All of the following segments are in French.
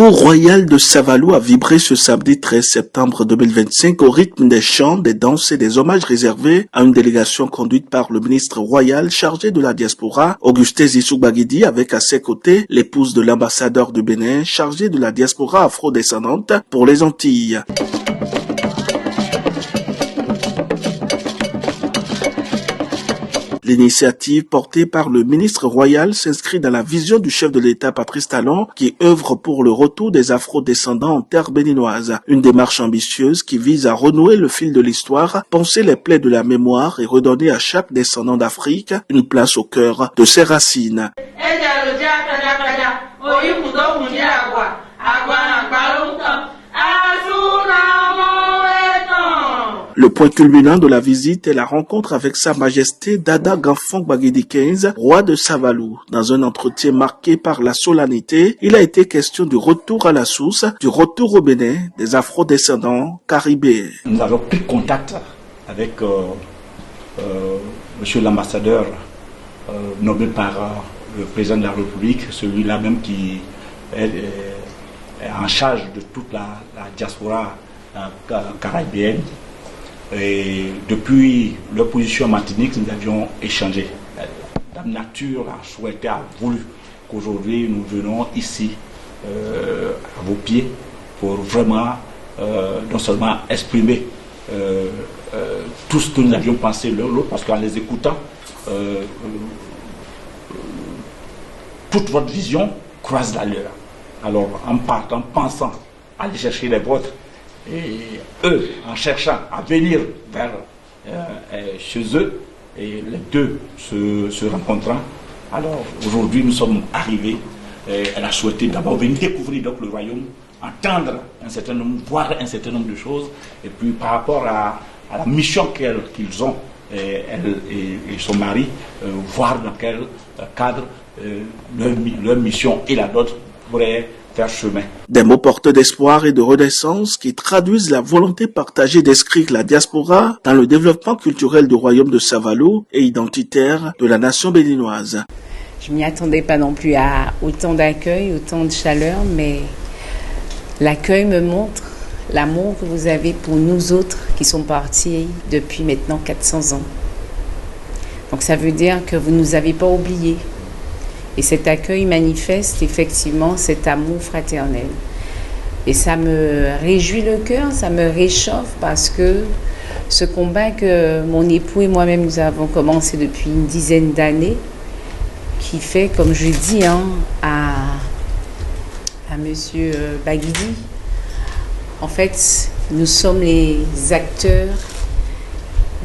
cour royale de Savalou a vibré ce samedi 13 septembre 2025 au rythme des chants, des danses et des hommages réservés à une délégation conduite par le ministre royal chargé de la diaspora, Augustin Zissou Baguidi, avec à ses côtés l'épouse de l'ambassadeur du Bénin chargé de la diaspora afro-descendante pour les Antilles. L'initiative portée par le ministre royal s'inscrit dans la vision du chef de l'État Patrice Talon qui œuvre pour le retour des afro-descendants en terre béninoise. Une démarche ambitieuse qui vise à renouer le fil de l'histoire, penser les plaies de la mémoire et redonner à chaque descendant d'Afrique une place au cœur de ses racines. Le point culminant de la visite est la rencontre avec Sa Majesté Dada Gamfong Baguidi XV, roi de Savalou. Dans un entretien marqué par la solennité, il a été question du retour à la source, du retour au Bénin des afro-descendants caribéens. Nous avons pris contact avec monsieur l'ambassadeur nommé par le président de la République, celui-là même qui est en charge de toute la diaspora caribéenne. Et depuis l'opposition Martinique, nous avions échangé. La nature a souhaité, a voulu qu'aujourd'hui nous venons ici, à vos pieds, pour vraiment non seulement exprimer tout ce que nous avions pensé l'un l'autre, parce qu'en les écoutant, toute votre vision croise la leur. Alors en partant, pensant aller chercher les vôtres, et eux, en cherchant à venir vers chez eux, et les deux se rencontrant, alors aujourd'hui nous sommes arrivés. Elle a souhaité d'abord venir découvrir donc le royaume, entendre un certain nombre, voir un certain nombre de choses, et puis par rapport à la mission qu'ils ont, elle et son mari, voir dans quel cadre leur mission et la nôtre pourraient faire chemin. Des mots porteurs d'espoir et de renaissance qui traduisent la volonté partagée d'inscrire la diaspora dans le développement culturel du royaume de Savalou et identitaire de la nation béninoise. Je m'y attendais pas non plus à autant d'accueil, autant de chaleur, mais l'accueil me montre l'amour que vous avez pour nous autres qui sommes partis depuis maintenant 400 ans. Donc ça veut dire que vous ne nous avez pas oubliés. Et cet accueil manifeste effectivement cet amour fraternel. Et ça me réjouit le cœur, ça me réchauffe parce que ce combat que mon époux et moi-même nous avons commencé depuis une dizaine d'années, qui fait, comme je dis à monsieur Baguidi, en fait, nous sommes les acteurs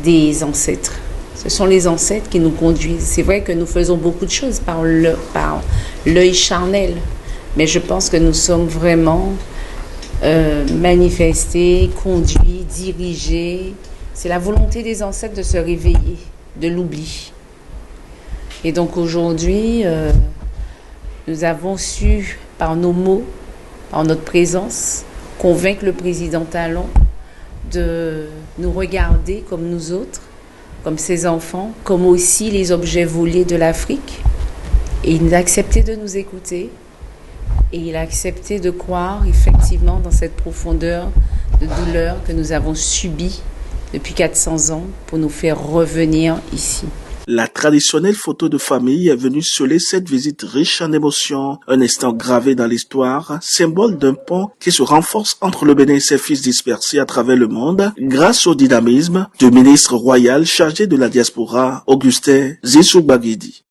des ancêtres. Ce sont les ancêtres qui nous conduisent. C'est vrai que nous faisons beaucoup de choses par l'œil charnel, mais je pense que nous sommes vraiment manifestés, conduits, dirigés. C'est la volonté des ancêtres de se réveiller de l'oubli. Et donc aujourd'hui, nous avons su, par nos mots, par notre présence, convaincre le président Talon de nous regarder comme nous autres, comme ses enfants, comme aussi les objets volés de l'Afrique. Et il a accepté de nous écouter et il a accepté de croire effectivement dans cette profondeur de douleur que nous avons subie depuis 400 ans pour nous faire revenir ici. La traditionnelle photo de famille est venue sceller cette visite riche en émotions, un instant gravé dans l'histoire, symbole d'un pont qui se renforce entre le Bénin et ses fils dispersés à travers le monde, grâce au dynamisme du ministre royal chargé de la diaspora, Augustin Zissou Baguidi.